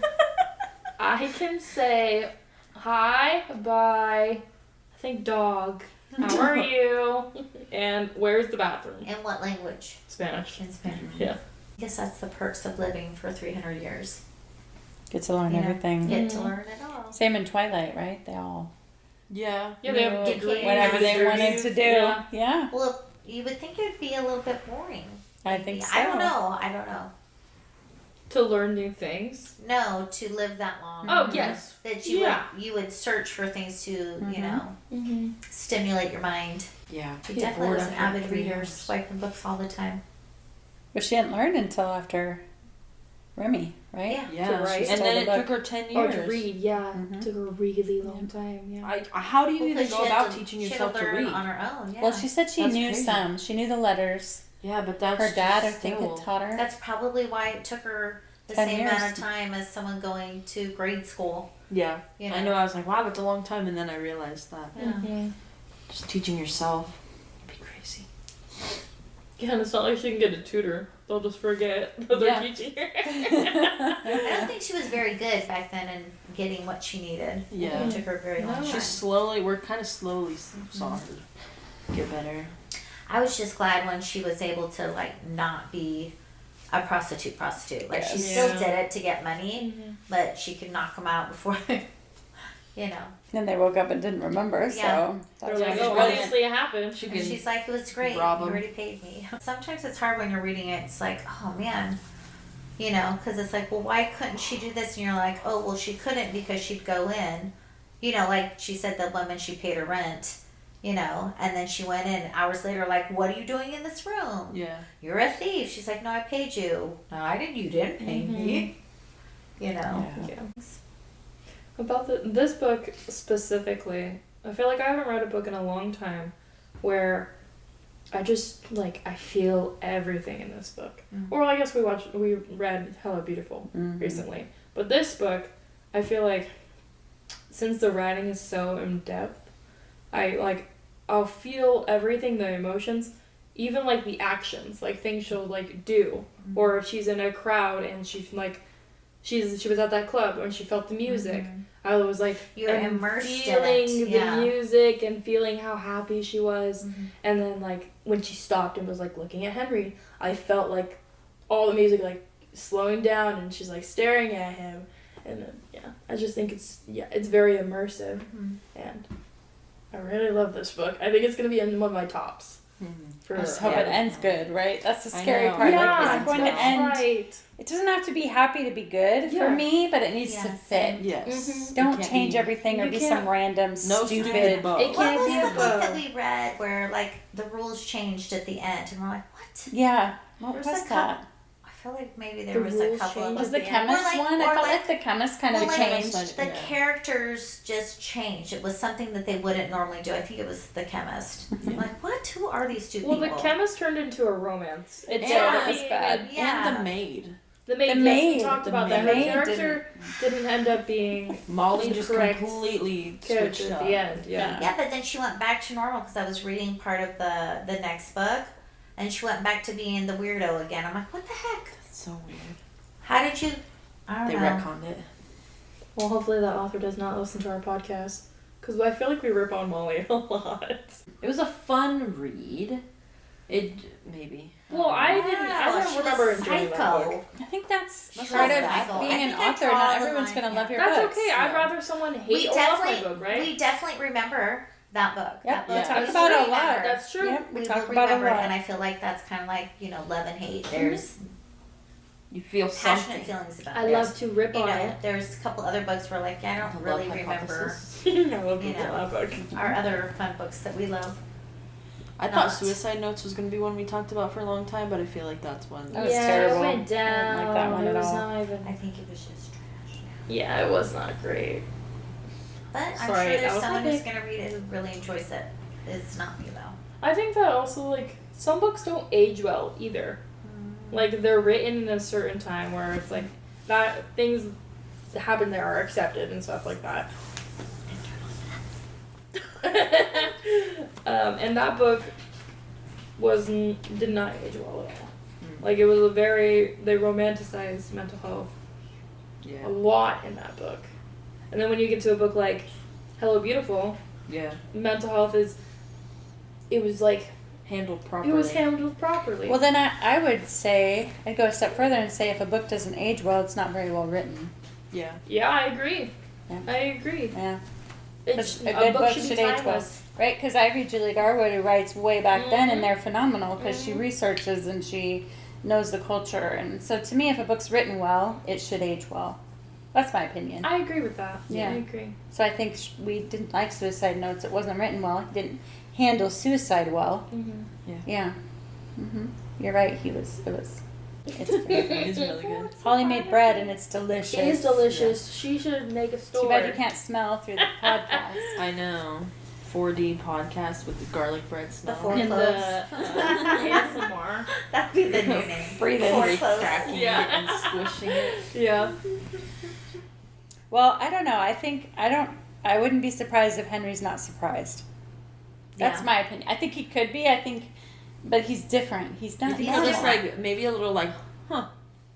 I can say hi, bye, I think dog, how are you, and where's the bathroom? In what language? Spanish. In Spanish. Yeah. I guess that's the perks of living for 300 years. Get to learn Yeah. everything. Get to learn it all. Same in Twilight, right? They all Yeah. Yeah, they have knew degrees. whatever they wanted to do. Yeah. Yeah, Well, you would think it would be a little bit boring. I think so. I don't know. To learn new things. No, to live that long. Oh, yes. That you Yeah. would search for things to, you Mhm. know, Mm-hmm. stimulate your mind. Yeah. She Get definitely bored was an after avid 3 reader, hours. swiping books all the time. But she didn't learn until after Remy, right? Yeah. Yeah. To write. And Still then the it book. took her 10 Or years. to read, yeah. Mhm. Took a really long time, yeah. How do you Well, even 'cause go she had about to- teaching she had yourself to learn read? on her own. Yeah. Well, she said she That's knew crazy. some. She knew the letters. Yeah, but that's Her dad, I just think, still- had taught her. That's probably why it took her the 10 same years. amount of time as someone going to grade school. Yeah. You know? I know. I was like, wow, that's a long time, and then I realized that Yeah. Mm-hmm. just teaching yourself would be crazy. Yeah, and it's not like she can get a tutor. They'll just forget that they're Yeah. teaching her. I don't think she was very good back then in getting what she needed. Yeah. It took her a very long No. time. We're kind of slowly saw her get better. I was just glad when she was able to like not be a prostitute. Like she Yes. still Yeah. did it to get money, but she could knock them out before, you know. Then they woke up and didn't remember, Yeah. so They're that's like, why oh, she brilliant. obviously it happened. She And can she's like, it was great. You rob 'em. already paid me. Sometimes it's hard when you're reading it. It's like, oh man, you know, because it's like, well, why couldn't she do this? And you're like, oh, well, she couldn't because she'd go in, you know, like she said, the woman she paid her rent, you know, and then she went in hours later, like, what are you doing in this room? Yeah. You're a thief. She's like, no, I paid you. No, I didn't. You didn't pay me. You know. Yeah. Yeah. About this book specifically, I feel like I haven't read a book in a long time where I just like I feel everything in this book. Mhm. Or I guess we read Hello Beautiful Mhm. recently. But this book, I feel like since the writing is so in depth, I'll feel everything, the emotions, even like the actions, like things she'll like do. Or if she's in a crowd and she's like she was at that club and she felt the music. I was like You're immersed in feeling it. the Yeah. music and feeling how happy she was. Mhm. And then like when she stopped and was like looking at Henry, I felt like all the music like slowing down and she's like staring at him. And then yeah, I just think it's very immersive. Mhm. And I really love this book. I think it's gonna be in one of my tops. I just hope it ends good, right? That's the scary know. part. Yeah, Like, is it going to that's end? right. It doesn't have to be happy to be good for Yeah. me, but it needs to Yes. fit. Yes. Don't can't change be- everything or you be can't- some random No stupid. stupid bow. It What can't was be the a book bow. that we read where like the rules changed at the end, and we're like, what? Yeah. What There's was a that? I feel like maybe there The was a rules couple of changed? Was us the at end. chemist Or like- one? I or felt like like the chemist kind of well, like- changed. the Yeah. characters just changed. It was something that they wouldn't normally do. I think it was the chemist. I'm like, what? Who are these two Well, people? the chemist turned into a romance. It did. Yeah. It was bad. Yeah. And the maid. The maid. The Yes, maid. we talked The about that. Her maid character didn't end up being Molly The just correct completely character switched at up. the end. Yeah. Yeah, but then she went back to normal because I was reading part of the next book, and she went back to being the weirdo again. I'm like, what the heck? That's so weird. How did you? I don't They know. retconned it. Well, hopefully that author does not listen to our podcast because I feel like we rip on Molly a lot. It was a fun read. It maybe. Well, I didn't. I Wow, don't she remember was enjoying that psycho. book. I think that's She part was of psycho. being I an think I author. draw Not the everyone's line, going to yeah. love your That's books. okay. I'd Yeah. rather someone We hate or love my definitely, book, right? we definitely remember that book. Yep, That book we we talk do about it a lot. remember. That's true. Yep, we We talk will about it a remember, lot. and I feel like that's kind of like love and hate. There's You feel passionate something. feelings about I it. love to rip You on know, it. there's a couple other books where like I don't The really Love remember Hypothesis. I love You to rip know. on that book. our other fun books that we love. I thought Not. Suicide Notes was going to be one we talked about for a long time, but I feel like that's one. That was yeah, terrible. it went down. I didn't like that one it at was all. not even. I think it was just trash. Yeah, it was not great. But I'm Sorry, sure that there's was someone my who's pick. gonna read it who really enjoys it. It's not me though. I think that also like some books don't age well either. Like they're written in a certain time where it's like that things that happen there are accepted and stuff like that. And that book did not age well at all. Like it was they romanticized mental health a Yeah. lot in that book. And then when you get to a book like Hello Beautiful, Yeah. mental health it was like Handled properly. it was handled properly. Well, then I would say, I'd go a step further and say if a book doesn't age well, it's not very well written. Yeah. Yeah, I agree. Yeah. I agree. Yeah. It's, A good book should age well. timeless. Right? Because I read Julie Garwood, who writes way back then, Mhm. and they're phenomenal because she Mhm. researches and she knows the culture. And so to me, if a book's written well, it should age well. That's my opinion. I agree with that. Yeah. I agree. So I think we didn't like Suicide Notes. It wasn't written well. He didn't handle suicide well. Mm-hmm. Yeah. You're right. It was. It's good. It is really good. Holly made bread and it's delicious. It is delicious. She should make a store. Too bad you can't smell through the podcast. I know. 4D podcast with the garlic bread smell. Before- in the ASMR. That'd be the new name. Breathe in. Four Like clothes. cracking Yeah. it and squishing it. Yeah. Well, I don't know. I wouldn't be surprised if Henry's not surprised. That's Yeah. my opinion. I think he could be. But he's different. He's I not. think Yeah. it's just like maybe a little like,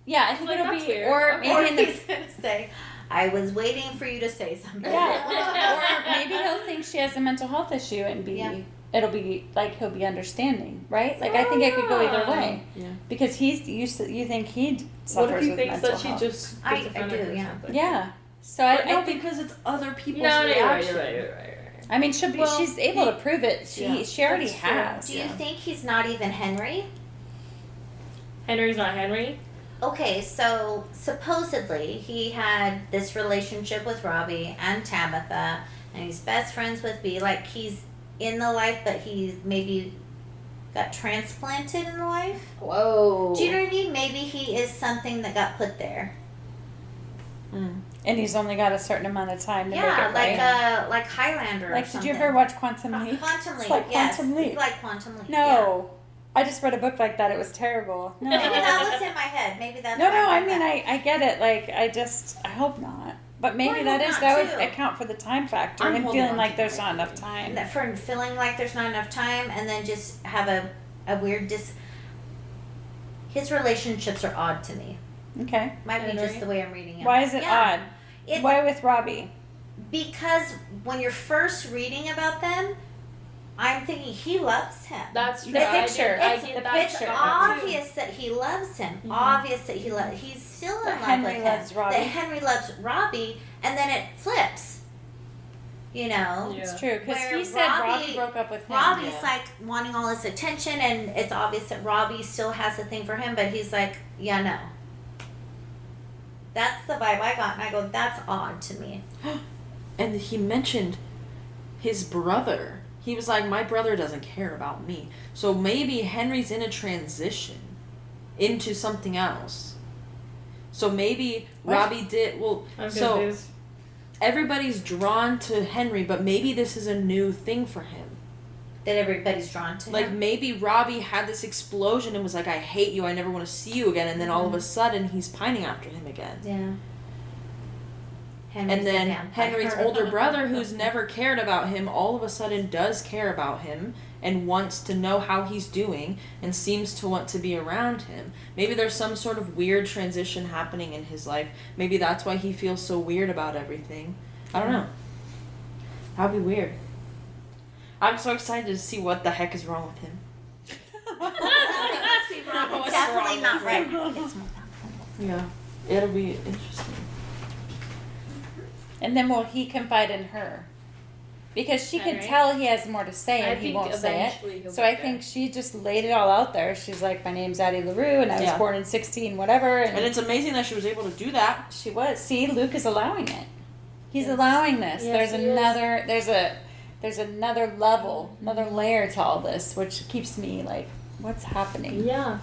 Yeah, I think Like, it'll that's be, weird. or Okay. Or maybe in the he's gonna say, "I was waiting for you to say something." yeah, or maybe he'll think she has a mental health issue and be. Yeah. It'll be like he'll be understanding, right? Like I think it could go either way yeah. because you think he suffers What if he with thinks mental that she health. just I schizophrenic do, or yeah. something? Yeah. So But no, I think. because it's other people's No, you're right. reaction. You're right. I mean, Well, she's able to prove it. She already That's true. has. Do you think he's not even Henry? Henry's not Henry. Okay, so supposedly he had this relationship with Robbie and Tabitha, and he's best friends with B. Like he's in the life, but he's maybe got transplanted in the life. Whoa. Do you know what I mean? Maybe he is something that got put there. Mm. And he's only got a certain amount of time to Yeah, make it like right. like Highlander. or Like, did something. you ever watch Quantum Leap? Quantum Leap? It's like yes, Quantum Leap. like Quantum Leap. No, I just read a book like that. It was terrible. No, Yeah. Maybe that was in my head. Maybe that's no. why I read mean, that. I get it. Like, I hope not. But maybe Well, I hope that not, would too. account for the time factor I'm and holding feeling on like to there's my not enough time. That for feeling like there's not enough time, and then just have a weird His relationships are odd to me. Okay. Might be Henry? just the way I'm reading it. Why is it Yeah. odd? It's Why with Robbie? because when you're first reading about them, I'm thinking he loves him. That's true. The I picture. get- I It's, get the that. picture. it's I get that too. obvious that he loves him. Mhm. Obvious that he's still in That love Henry with loves him. Robbie. That Henry loves Robbie, and then it flips. You know, It's true because Where he said Robbie Robbie- broke up with him. Robbie's Yeah. like wanting all this attention, and it's obvious that Robbie still has a thing for him, but he's like, yeah, no. That's the vibe I got, and I go, that's odd to me. And he mentioned his brother. He was like, my brother doesn't care about me. So maybe Henry's in a transition into something else. So maybe What? Robbie did, well, I'm so confused. everybody's drawn to Henry, but maybe this is a new thing for him. That everybody's drawn to Like him. maybe Robbie had this explosion and was like, I hate you, I never want to see you again, and then all of a sudden he's pining after him again. Yeah. Henry's And then a vampire. Henry's older brother, who's never cared about him, all of a sudden does care about him and wants to know how he's doing and seems to want to be around him. Maybe there's some sort of weird transition happening in his life. Maybe that's why he feels so weird about everything. I don't know. That'd be weird. I'm so excited to see what the heck is wrong with him. What's Definitely wrong not with right. him? It's more Yeah. It'll be interesting. And then will he confide in her? Because she can Henry? tell he has more to say I and he think won't say eventually it. he'll So get I there. think she just laid it all out there. She's like, my name's Addie LaRue and I was Yeah. born in 16 whatever. And it's amazing that she was able to do that. She was. See, Luke is allowing it. He's Yes. allowing this. Yes, there's he is. another there's another level, another layer to all this, which keeps me like, what's happening? Yeah.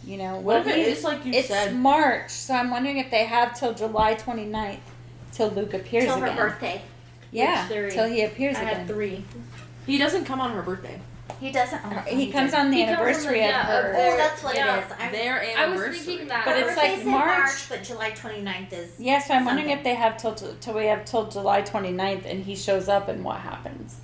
You know, What if it he- is like you it's said? March, so I'm wondering if they have till July 29th till Luke appears Till her again. birthday. Yeah, Which three? till he appears I again. had 3. He doesn't come on her birthday. He doesn't. He comes on the He comes on the- anniversary yeah, of her. of Oh, that's what Yeah. it is. Their I anniversary. was thinking that. But Her it's like birthday's in March. but July 29th is. Yeah, so I'm wondering Something. if they have till we have till July 29th and he shows up and what happens.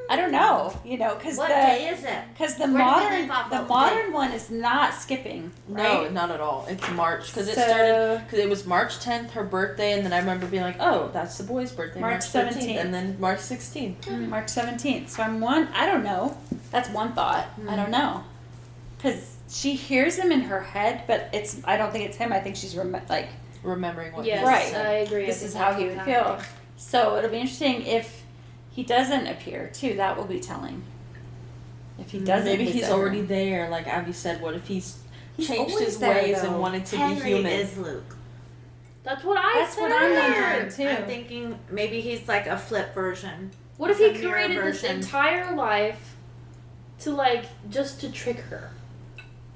I don't know, you know, because What the day is it? because the Where do we modern leave off the of modern one is not skipping. No, Right? not at all. It's March because it So- started because it was March 10th, her birthday, and then I remember being like, "Oh, that's the boy's birthday, March March 13th, 17th. and then March 16th." March 17th. So I don't know. That's one thought. I don't know. Because she hears him in her head, but I don't think it's him. I think she's like, Remembering what. Yes, he Right. said. I agree. this I is think how that's he would what's feel. happening. So it'll be interesting if he doesn't appear too. That will be telling. If he doesn't, Maybe he's visit already her. there, like Abby said. What if he's changed always his there, ways though. and wanted to Henry be human? is Luke. That's what I That's said. what I'm earlier. wondering too. I'm thinking maybe he's like a flip version. What if It's he a mirror created this version. entire life to like just to trick her?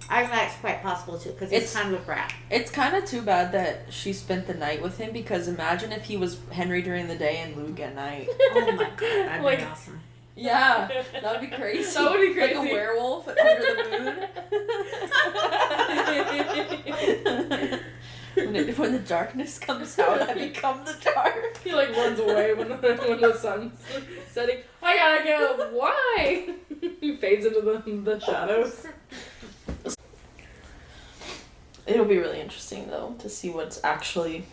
I think that's quite possible too, because he's It's- kind of a brat. It's kind of too bad that she spent the night with him because imagine if he was Henry during the day and Luke at night. Oh my god, that'd Like- be awesome. Yeah, that would be crazy. That would be Like crazy. a werewolf under the moon. When the darkness comes out, I become the dark. He like runs away when the sun's setting. I gotta go. Why? He fades into the shadows. It'll be really interesting though to see what's actually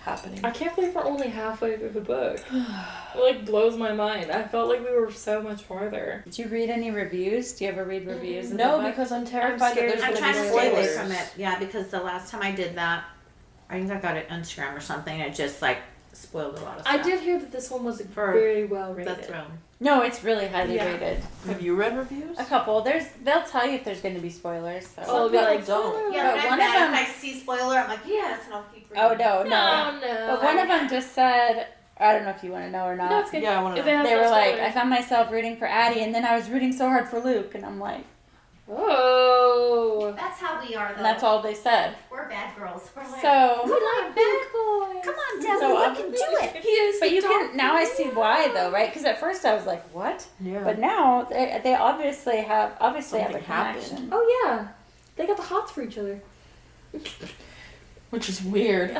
happening. I can't believe we're only halfway through the book. It like blows my mind. I felt like we were so much farther. Did you read any reviews? Do you ever read reviews? of No, the book? because I'm I'm terrified that scared. there's I'm going trying to to be stay away spoilers. from it. Yeah, because the last time I did that, I think I got it on Instagram or something. It just like spoiled a lot of stuff. I did hear that this one was For very well The rated. throne. No, it's really highly Yeah. rated. Have you read reviews? A couple. They'll tell you if there's going to be spoilers. So. Oh, But like, don't. Yeah, But but one I'm of bad. them- If I see spoiler, I'm like, yes, and I'll keep reading. Oh no, no. No. But one of them just said, I don't know if you want to know or not. No, it's good. Yeah, I want If to it know. has They no were like, spoilers. I found myself rooting for Addie, and then I was rooting so hard for Luke, and I'm like, Oh. That's how we are, though. and that's all they said. We're bad girls. We're like, So, we like bad. boy. Come on, Debbie, So, we can do it. He is. but you dark can now I see boy. why though, right? Because at first I was like, what? Yeah. But now they obviously have have a Something happened. connection. Oh yeah, they got the hots for each other. Which is weird.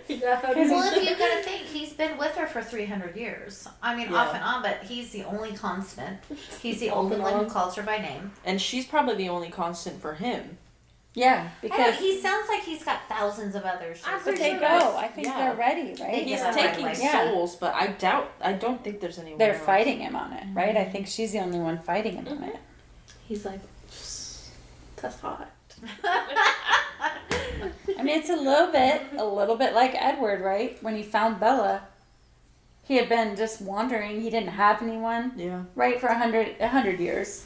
Yeah. Well, if you gotta think, he's been with her for 300 years. I mean, Yeah. off and on, but he's the only constant. He's the Off only and one who on. calls her by name. And she's probably the only constant for him. Yeah, Because because he sounds like he's got thousands of others. I'm just but they like go. this. I think Yeah. they're ready, right? They He's Yeah. taking Right, yeah. souls, but I don't think there's anyone They're else. fighting him on it, right? I think she's the only one fighting him on it. He's like, that's hot. I mean, it's a little bit like Edward, right? When he found Bella, he had been just wandering. He didn't have anyone, Yeah. right, for 100 years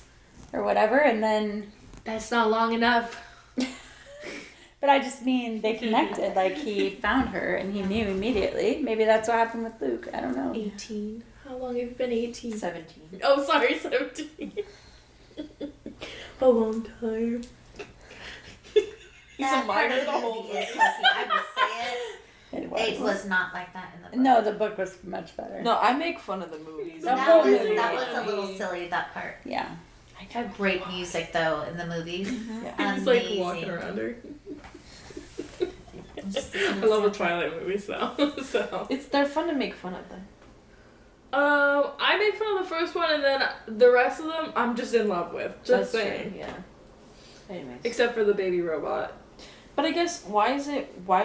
or whatever. And then, That's not long enough. but I just mean they connected. Like, he found her and he knew immediately. Maybe that's what happened with Luke. I don't know. 18. How long have you been 18? 17. Oh, sorry, 17. A long time. He's a minor the whole movie is thing. pussy. I will say it. It was. It was not like that in the book. No, the book was much better. No, I make fun of the movies. The that whole was movie. a little silly, that part. Yeah. I had great music though in the movies. Yeah. He's like Amazing. walking around her. Just I love the Twilight movies though. So. They're fun to make fun of them. I make fun of the first one, and then the rest of them I'm just in love with. Just saying. True, yeah. Anyways. Except for the baby robot. But I guess why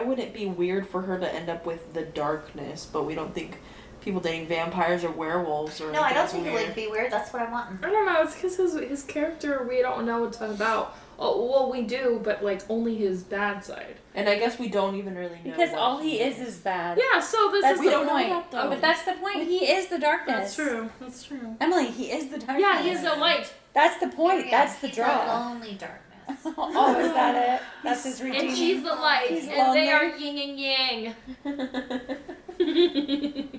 would it be weird for her to end up with the darkness, but we don't think people dating vampires or werewolves or No, I anything don't is think weird. it would be weird. That's what I want. I don't know. It's because his character we don't know a ton about. Oh, well, we do, but like only his bad side. And I guess we don't even really know. Because what all he is bad. Yeah. So this That's is we the don't know point. that, though. But that's the point. He is the darkness. That's true. That's true. Emily, he is the darkness. Yeah, he's the light. That's the point. Yeah, That's the he's draw. a lonely darkness. Oh, is that it? That's his routine. And she's the light, He's and they are lonely. yin and yang.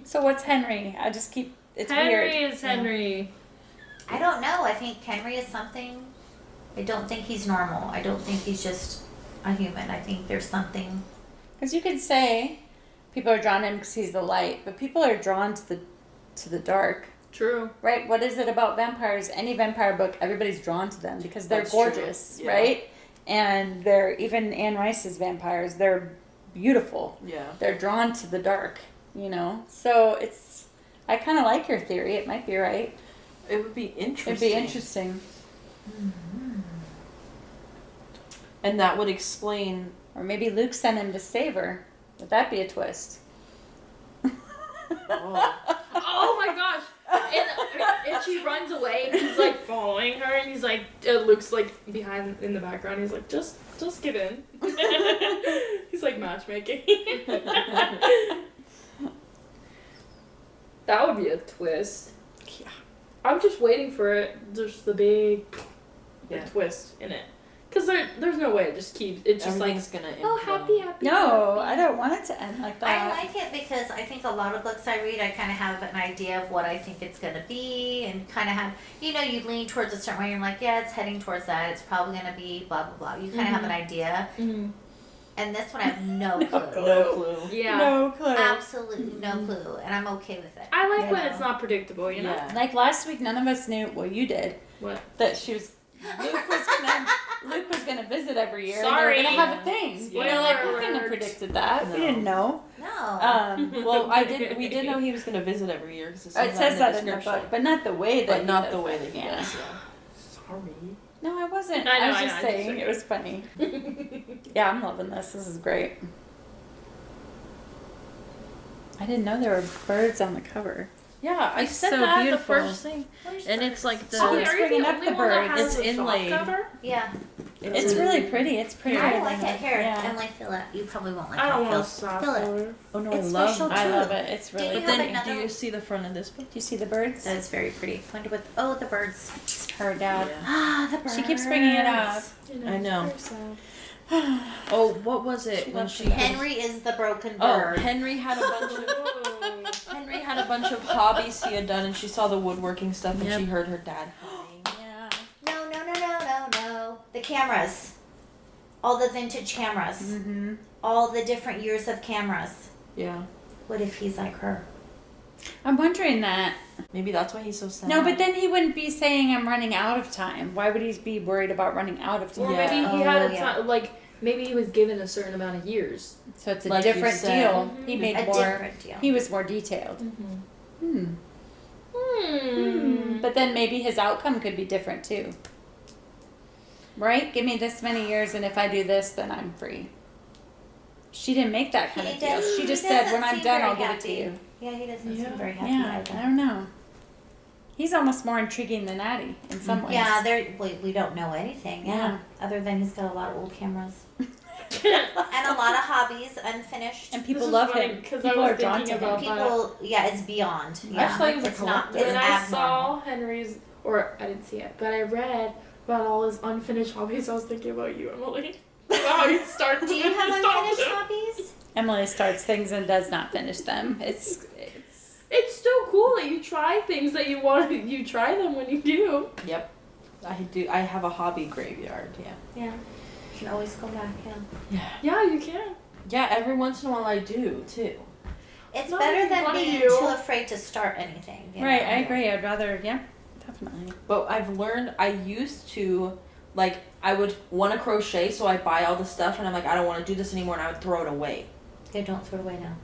So what's Henry? I just keep. It's Henry weird. is Henry. I don't know. I think Henry is something. I don't think he's normal. I don't think he's just a human. I think there's something. Because you could say people are drawn to him because he's the light, but people are drawn to the dark. True. Right? What is it about vampires? Any vampire book, everybody's drawn to them because they're That's true. gorgeous, Yeah. right? And they're even Anne Rice's vampires. They're beautiful. Yeah. They're drawn to the dark, you know. So it's. I kind of like your theory. It might be right. It would be interesting. It'd be interesting. And that would explain. Or maybe Luke sent him to save her. Would that be a twist? Oh. Oh my gosh. And she runs away, and he's like following her, and he's like, Luke's like behind in the background. He's like, just get in. He's like matchmaking. That would be a twist. Yeah. I'm just waiting for it. There's the big Yeah. twist in it. Because there's no way it just keeps. It's just like, Everything's gonna end. oh, happy. No, happy. I don't want it to end like that. I like it because I think a lot of books I read, I kind of have an idea of what I think it's going to be and kind of have, you lean towards a certain way. You're like, yeah, it's heading towards that. It's probably going to be blah, blah, blah. You kind of have an idea. Mm-hmm. And this one I have no clue. No clue. Yeah. No clue. Absolutely no clue. And I'm okay with it. I like when Yeah. it's not predictable, you know? Yeah. Like last week, none of us knew. Well, you did. What? That she was. Luke was gonna visit every year. Sorry. And they were gonna have a thing. Spoiler You're like, we couldn't have alert. predicted that. No. We didn't know. No. Well, we did know he was gonna visit every year because It says that in the book, but not the way that. but he not does the way it. that he Yeah. does. Yeah. Sorry. No, I wasn't. I know, I was I just know, I'm saying just it was funny. Yeah, I'm loving this. This is great. I didn't know there were birds on the cover. Yeah, I It's said so that beautiful. the first thing, and it's like the. Oh, Wait, it's are you bringing the up only the one that birds. has It's the soft inlaid. cover? Yeah. It's really pretty. It's pretty. I like it. Here, Yeah. Emily, feel it. You probably won't like I how don't it want a feels. soft Feel it. cover. Oh no, It's I love. special that. I too. love it. It's Do really you But have pretty. then, do another- you see the front of this book? Do you see the birds? That is very pretty. Find with the birds. Her dad. Ah, the birds. She keeps bringing it up. I know. Very sad. Oh, what was it She when loves she? the Henry is the broken Oh, bird. Henry had a bunch of. Henry had a bunch of hobbies he had done, and she saw the woodworking stuff, and Yep. she heard her dad humming. Yeah. No. The cameras. All the vintage cameras. Mm-hmm. All the different years of cameras. Yeah, What if he's like her? I'm wondering that. maybe that's why he's so sad. No, but then he wouldn't be saying I'm running out of time. Why would he be worried about running out of Or time? Yeah. maybe he had Oh, a yeah. time, like, maybe he was given a certain amount of years. So it's a Like you different said. deal. Mhm. He made A more. different deal. He was more detailed. Mm-hmm. Hmm. But then maybe his outcome could be different too. Right? Give me this many years, and if I do this, then I'm free. She didn't make that kind of deal. She just said, when I'm done, I'll give it to you. Yeah, he doesn't Yeah. seem very happy Yeah, I either. don't know. He's almost more intriguing than Addie in some ways. Yeah, we don't know anything. Yeah. Other than he's got a lot of old cameras. And a lot of hobbies unfinished. And people This is love funny, him. 'cause People I are was drawn to thinking him. about People, yeah, it's beyond. I Yeah, just thought he was a it's not. collector. It's When I abnormal. saw Henry's, or I didn't see it, but I read about all his unfinished hobbies. I was thinking about you, Emily. About how you start. Do you have unfinished hobbies? Emily starts things and does not finish them. It's It's still cool that you try things that you want. You try them when you do. Yep. I do. I have a hobby graveyard. Yeah. Yeah. You can always go back. Yeah. Yeah, you can. Yeah. Every once in a while I do too. It's Not better making than fun of being you. too afraid to start anything. you right. know? I agree. I'd rather, yeah, definitely. But I've learned. I used to like. I would want to crochet, so I buy all the stuff, and I'm like, I don't want to do this anymore, and I would throw it away. Yeah, don't throw it away now.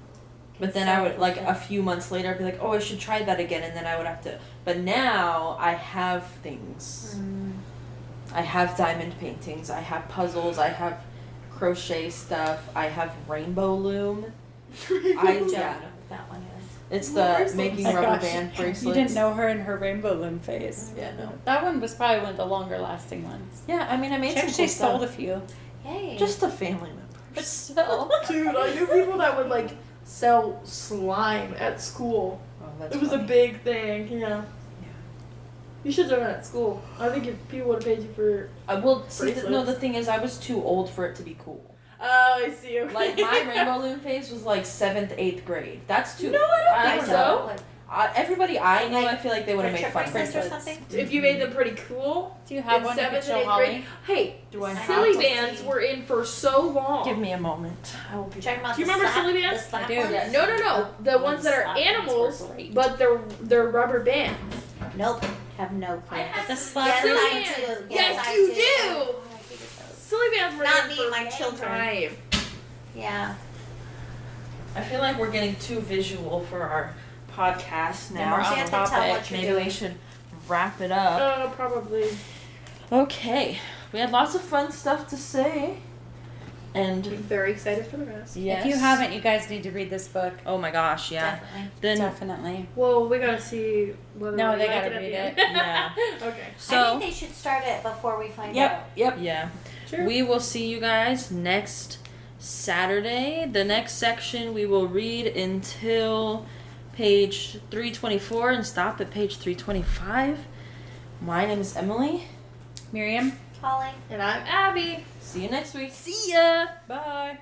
But then I would like a few months later, I'd be like, oh, I should try that again, and then I would have to. But now I have things. I have diamond paintings. I have puzzles. I have crochet stuff. I have rainbow loom. I don't yeah. know what that one is. It's What the bracelets? making Oh my rubber gosh. band bracelets. You didn't know her in her rainbow loom phase. Yeah, no. That one was probably one of the longer lasting ones. Yeah, I mean, I made She some actually cool sold a stuff. few. Yay. Just a family member. But still. Dude, I knew people that would like sell slime at school. Oh, that's It was a funny. big thing. Yeah. You should have done it at school. I think if people would have paid you for. Well, see, no, Bracelets. the thing is, I was too old for it to be cool. Oh, I see. Okay. Like, my rainbow loom phase was like 7th, 8th grade. That's too. No, I don't think know. so. Like, everybody I knew, Like I feel like they would have made friendship fun of bracelets me. or something? If you made them pretty cool. Do you have in one you could 7th and show 8th Holly? grade. Hey, Do I have silly to bands see? were in for so long. Give me a moment. I will be. Talking about Do you the remember slap- Silly Bands? The slap I do. ones? Yes. No. The ones that are Slap ones animals, were great. but they're rubber bands. Nope. Have no clue. The slap Yes, Silly I bands. do. Yes, I you do. do. Oh, I hated those. Silly bands were Not in me, for my a long children. time. Yeah. I feel like we're getting too visual for our podcast And now. we're So on you have to tell topic. what you're Maybe we doing. should wrap it up. Oh, probably. Okay, we had lots of fun stuff to say, and I'm very excited for the rest. yes. If you haven't, you guys need to read this book. Oh my gosh, yeah. Definitely. Then Definitely. Well, we gotta see whether No, we they like gotta it at read the it. end. Yeah. Okay. I so think they should start it before we find out. Yep. yeah, Sure. we will see you guys next Saturday. The next section we will read until page 324 and stop at page 325. My name is Emily. Miriam? Holly. And I'm Abby. See you next week. See ya. Bye.